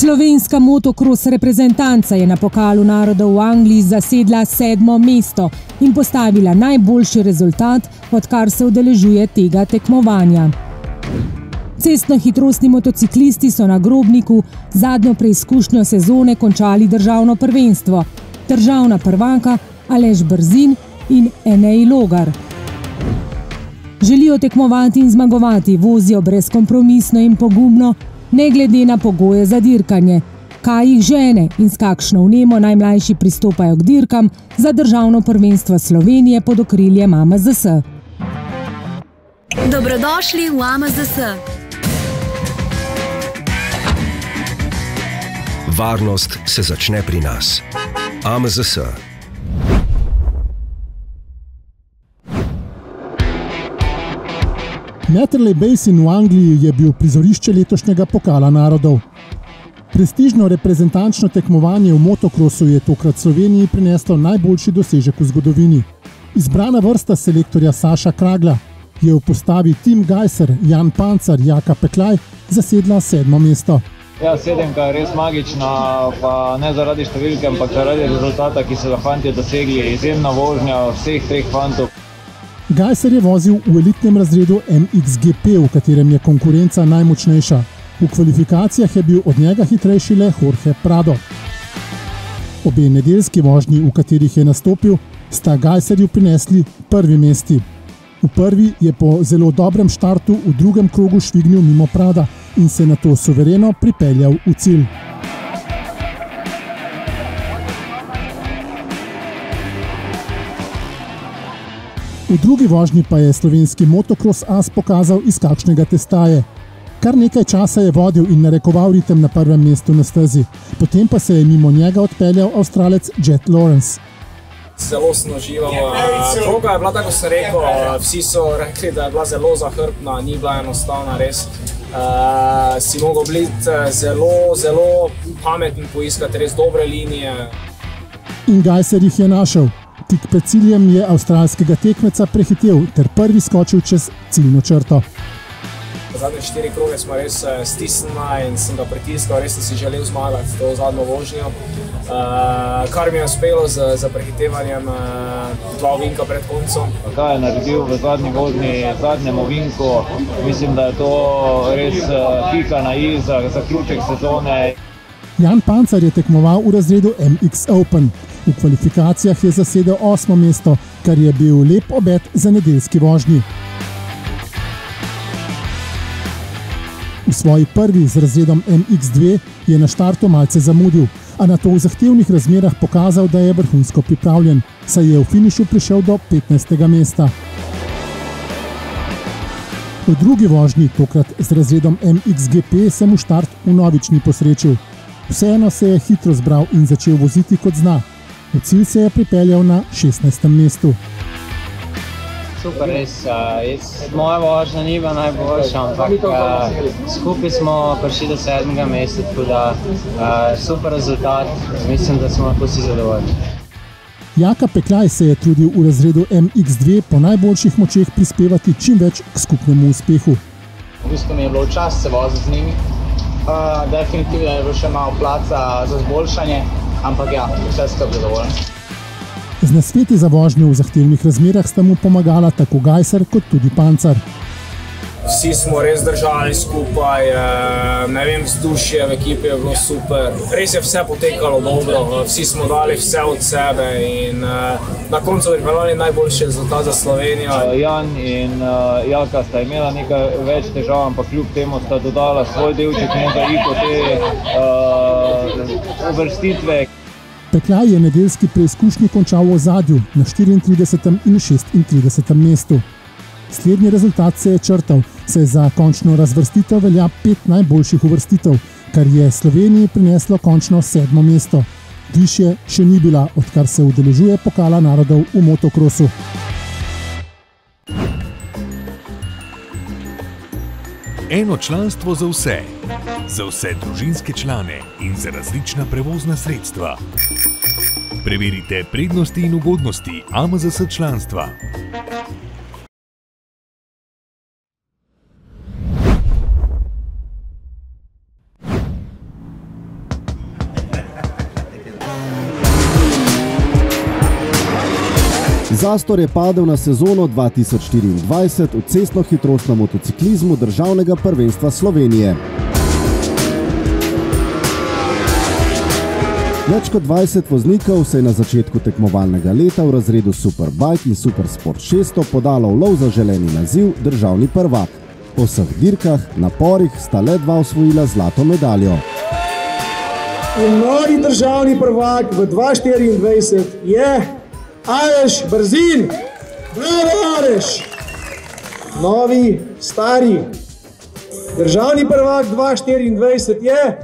Slovenska motokros reprezentanca je na pokalu narodov v Angliji zasedla 7. mesto in postavila najboljši rezultat, odkar se udeležuje tega tekmovanja. Cestno-hitrostni motociklisti so na Grobniku zadnjo preizkušnjo sezone končali državno prvenstvo, državna prvaka Aleš Brzin in Enej Logar. Želijo tekmovati in zmagovati, vozijo brezkompromisno in pogumno, ne glede na pogoje za dirkanje. Kaj jih žene in s kakšno vnemo najmlajši pristopajo k dirkam za državno prvenstvo Slovenije pod okriljem AMZS. Dobrodošli v AMZS. Varnost se začne pri nas. AMZS. Netherley Basin v Angliji je bil prizorišče letošnjega pokala narodov. Prestižno reprezentančno tekmovanje v motokrosu je tokrat Sloveniji prineslo najboljši dosežek v zgodovini. Izbrana vrsta selektorja Saša Kragla je v postavi Tim Gajser, Jan Pancar, Jaka Peklaj zasedla 7. mesto. Ja, 7 je res magična, pa ne zaradi številke, ampak zaradi rezultata, ki so ga fantje dosegli. Izjemna vožnja vseh treh fantov. Gajser je vozil v elitnem razredu MXGP, v katerem je konkurenca najmočnejša. V kvalifikacijah je bil od njega hitrejši le Jorge Prado. Obe nedeljski vožnji, v katerih je nastopil, sta Gajserju prinesli prvi mesti. V prvi je po zelo dobrem štartu v drugem krogu švignil mimo Prada in se nato suvereno pripeljal v cilj. V drugi vožnji pa je slovenski motokros as pokazal, iz kakšnega testa je. Kar nekaj časa je vodil in narekoval ritem na prvem mestu na stezi, potem pa se je mimo njega odpeljal Avstralec Jet Lawrence. Zelo sem užival. Proga je bila, tako sem rekel, vsi so rekli, da je bila zelo zahrbtna, ni bila enostavna, res. Si mogel biti zelo pameten, poiskati res dobre linije. In Gajser jih je našel. Tik pred ciljem je avstralskega tekmeca prehitel ter prvi skočil čez ciljno črto. Zadnje 4 kroge smo res stisnili in sem ga pritiskal, res sem si želel zmagati to zadnjo vožnjo. Kar mi je uspelo z prehitevanjem 2 ovinka pred koncem. Kaj je naredil v zadnji vožnji, zadnjem ovinku, mislim, da je to res pika na i za zaključek sezone. Jan Pancar je tekmoval v razredu MX Open. V kvalifikacijah je zasedel 8. mesto, kar je bil lep obet za nedeljski vožnji. V svoji prvi z razredom MX2 je na štartu malce zamudil, a nato v zahtevnih razmerah pokazal, da je vrhunsko pripravljen, saj je v finišu prišel do 15. mesta. V drugi vožnji, tokrat z razredom MXGP, se mu štart vnovič ni posrečil. Vseeno se je hitro zbral in začel voziti kot zna. V cilj se je pripeljal na 16. mestu. Super, res. Moja vožnja ni bila najboljša, ampak skupaj smo prišli do 7. mesta, tako da super rezultat. Mislim, da smo lahko vsi zadovoljni. Jaka Peklaj se je trudil v razredu MX2 po najboljših močeh prispevati čim več k skupnemu uspehu. V bistvu mi je bilo čas se voziti z njimi. Definitivno je bilo še malo placa za izboljšanje, ampak ja, vse skupaj zadovoljen. Z nasveti za vožnjo v zahtevnih razmerah sta mu pomagala tako Gajser kot tudi Pancar. Vsi smo res držali skupaj, ne vem, vzdušje v ekipi je bilo super. Res je vse potekalo dobro, vsi smo dali vse od sebe in na koncu pripeljali najboljši rezultat za Slovenijo. Jan in Jaka sta imela nekaj več težav, ampak kljub temu sta dodala svoj delček za iko te uvrstitve. Peklaj je nedeljski preizkušnji končal v ozadju na 34. in 36. mestu. Slednji rezultat se je črtal, saj za končno razvrstitev velja 5 najboljših uvrstitev, kar je Sloveniji prineslo končno 7. mesto. Višje še ni bila, odkar se udeležuje pokala narodov v motokrosu. Eno članstvo za vse. Za vse družinske člane in za različna prevozna sredstva. Preverite prednosti in ugodnosti AMZS članstva. Zastor je padel na sezono 2024 v cestno-hitrostnem motociklizmu državnega prvenstva Slovenije. Več kot 20 voznikov se je na začetku tekmovalnega leta v razredu Superbike in Supersport 600 podalo v lov za želeni naziv državni prvak. Po vseh dirkah, naporih sta le dva osvojila zlato medaljo. In novi državni prvak v 2024 je Aleš Brzin. Bravo, Aleš! Novi, stari državni prvak 2024 je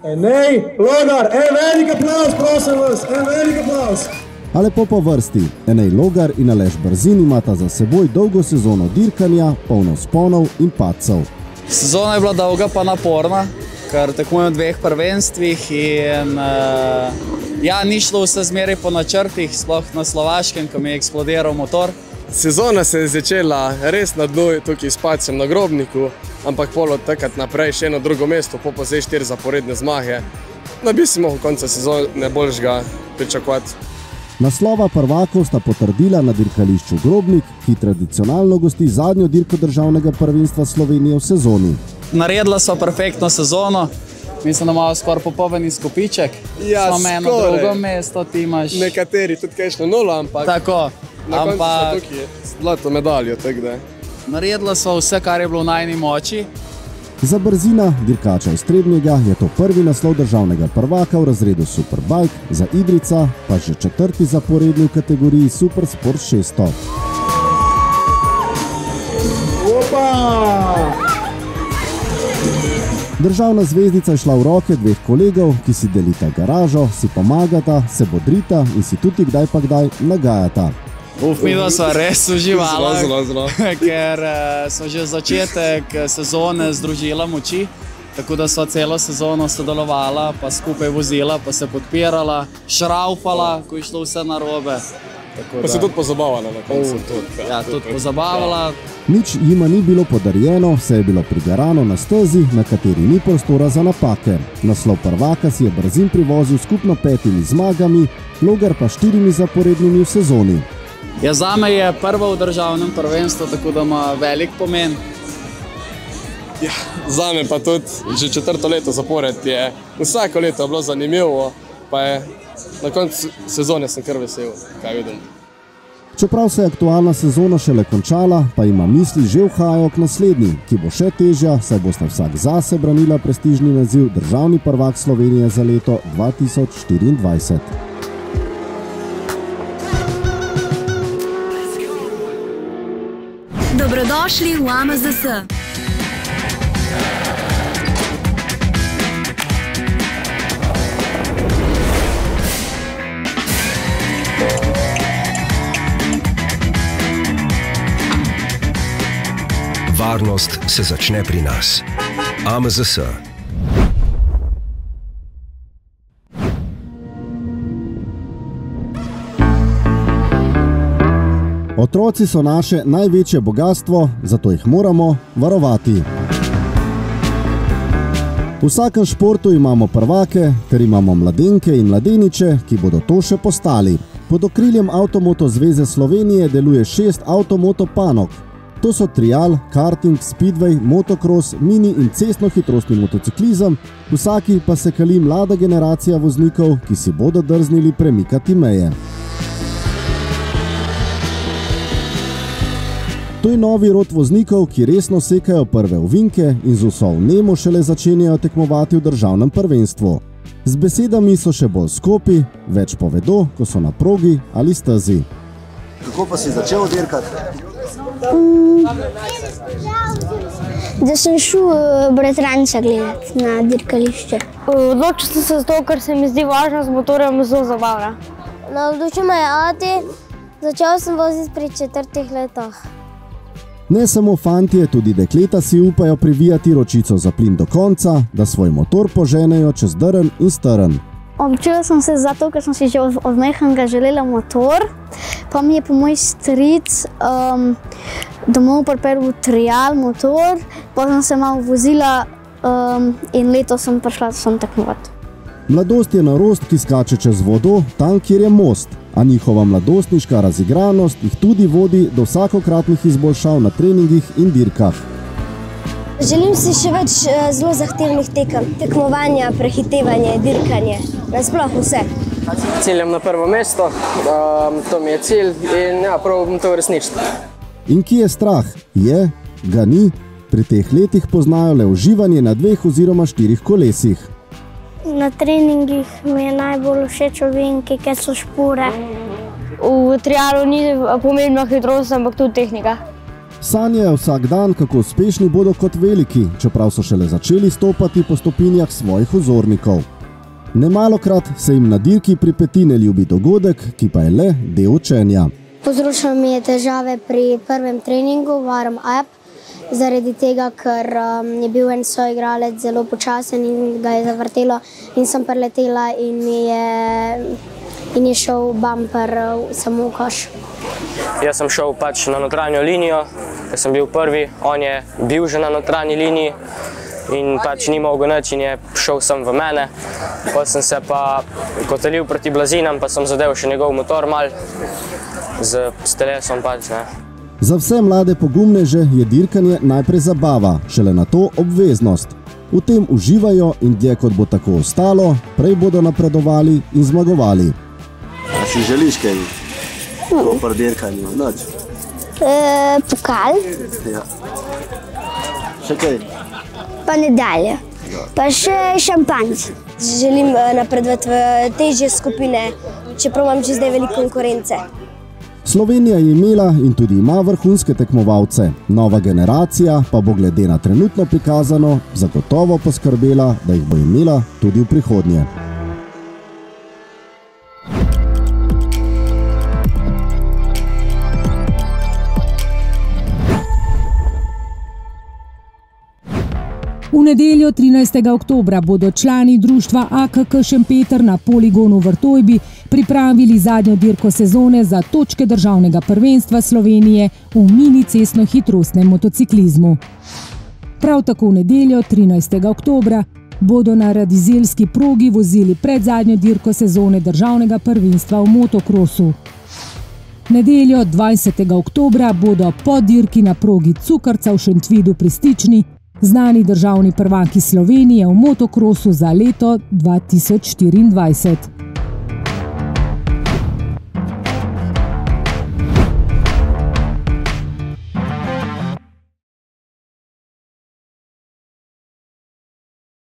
Enej Logar. Velik aplavz, prosim vas, velik aplavz. A lepo po vrsti, Enej Logar in Aleš Brzin imata za seboj dolgo sezono dirkanja, polno vzponov in padcev. Sezona je bila dolga pa naporna, ker tekmujem v dveh prvenstvih in ni šlo vse zmeraj po načrtih, sploh na Slovaškem, ko mi je eksplodiral motor. Sezona se je začela res na dnu, tukaj s padcem na Grobniku, ampak pol od takrat naprej še eno drugo mesto, po vse 4 zaporedne zmage. Da bi si mogel konca sezone boljšega pričakovati. Naslova prvakov sta potrdila na dirkališču Grobnik, ki tradicionalno gosti zadnjo dirko državnega prvenstva Slovenije v sezoni. Naredila so perfektno sezono, mislim, da imamo skoraj popoln izkupiček. Ja, smo eno drugo mesto, ti imaš. Nekateri tudi kajšno nulo, ampak tako, na koncu so tukaj zlato medaljo. Naredila so vse, kar je bilo v najni moči. Za Brzina, dirkača iz Trebnjega, je to prvi naslov državnega prvaka v razredu Superbike, za Idrijca pa že 4. zaporedni v kategoriji Supersport 600. Državna zvezdica je šla v roke dveh kolegov, ki si delita garažo, si pomagata, se bodrita in si tudi kdaj pa kdaj nagajata. Midva sva res uživala, ker smo že začetek sezone združila moči, tako da sva celo sezono sodelovala, pa skupaj vozila, pa se podpirala, šraufala, ko je šlo vse narobe. Pa se tudi pozabavala na koncu. Ja, tudi pozabavala. Nič jima ni bilo podarjeno, vse je bilo prigarano na stezi, na kateri ni prostora za napake. Naslov prvaka si je Brzin privozil skupno 5 zmagami, Logar pa 4 zaporednimi v sezoni. Ja, zame je prva v državnem prvenstvu, tako da ima velik pomen. Ja, zame pa tudi že 4. leto zapored je vsako leto bilo zanimivo, pa je na koncu sezone sem kar vesel, kaj vidim. Čeprav se je aktualna sezona šele končala, pa ima misli že uhajajo k naslednji, ki bo še težja, saj bosta vsak zase branila prestižni naziv državni prvak Slovenije za leto 2024. Dobrodošli v AMZS. Varnost se začne pri nas. AMZS. Otroci so naše največje bogastvo, zato jih moramo varovati. V vsakem športu imamo prvake, ter imamo mladenke in mladeniče, ki bodo to še postali. Pod okriljem Avtomoto zveze Slovenije deluje 6 avtomoto panog. To so trial, karting, speedway, motocross, mini in cestno-hitrostni motociklizem, vsaki pa se kali mlada generacija voznikov, ki si bodo drznili premikati meje. To je novi rod voznikov, ki resno sekajo prve ovinke in z vso vnemo šele začenjajo tekmovati v državnem prvenstvu. Z besedami so še bolj skopi, več povedo, ko so na progi ali stezi. Kako pa si začel dirkati? Da sem šel bratranca gledati na dirkališče. Odločil sem se zato, ker se mi zdi važno z motorjem zelo zabavno. Navdušil me je ati, začel sem voziti pri 4 letih. Ne samo fantje, tudi dekleta si upajo privijati ročico za plin do konca, da svoj motor poženejo čez drn in strn. Odločila sem se zato, ker sem si že od majhnega želela motor, pa mi je po moj stric domov pripeljal trial motor, pa sem se malo vozila in letos sem prišla sem tekmovati. Mladost je norost, ki skače čez vodo, tam, kjer je most, A njihova mladostniška razigranost jih tudi vodi do vsakokratnih izboljšav na treningih in dirkah. Želim si še več zelo zahtevnih tekem, tekmovanja, prehitevanje, dirkanje, nasploh vse. Ciljem na prvo mesto, to mi je cilj in ja, probam to uresničiti. In kje je strah? Je? Ga ni? Pri teh letih poznajo le uživanje na 2 oziroma 4 kolesih. Na treningih mi je najbolj všeč ovinki, ker so špore. V trialu ni pomembna hitrost, ampak tudi tehnika. Sanjajo vsak dan, kako uspešni bodo kot veliki, čeprav so šele začeli stopati po stopinjah svojih vzornikov. Nemalokrat se jim na dirki pripeti neljubi dogodek, ki pa je le del učenja. Povzročilo mi je težave pri prvem treningu, warm-up, zaradi tega, ker je bil en soigralec zelo počasen in ga je zavrtelo in sem preletela in je šel bumper samo v koš. Jaz sem šel pač na notranjo linijo, ker sem bil prvi, on je bil že na notranji liniji in pač ni mogel nič in je šel sem v mene. Potem sem se pa kotalil proti blazinam, pa sem zadev še njegov motor mal s telesom pač, ne. Za vse mlade pogumneže je dirkanje najprej zabava, šele na to obveznost. V tem uživajo in dlje kot bo tako ostalo, prej bodo napredovali in zmagovali. A si želiš kaj? Pri dirkanju, nič? Pokal. Ja. Še kaj? Pa medalje. Pa še šampanjec. Želim napredovati v težje skupine, čeprav imam že zdaj veliko konkurence. Slovenija je imela in tudi ima vrhunske tekmovalce. Nova generacija pa bo glede na trenutno prikazano zagotovo poskrbela, da jih bo imela tudi v prihodnje. V nedeljo 13. oktobra bodo člani društva AKK Šempeter na poligonu v Vrtojbi pripravili zadnjo dirko sezone za točke državnega prvenstva Slovenije v mini cestno-hitrostnem motociklizmu. Prav tako v nedeljo 13. oktobra bodo na radizelski progi vozili predzadnjo dirko sezone državnega prvenstva v motokrosu. Nedeljo 20. oktobra bodo po dirki na progi Cukrca v Šentvidu pri Stični znani državni prvaki Slovenije v motokrosu za leto 2024.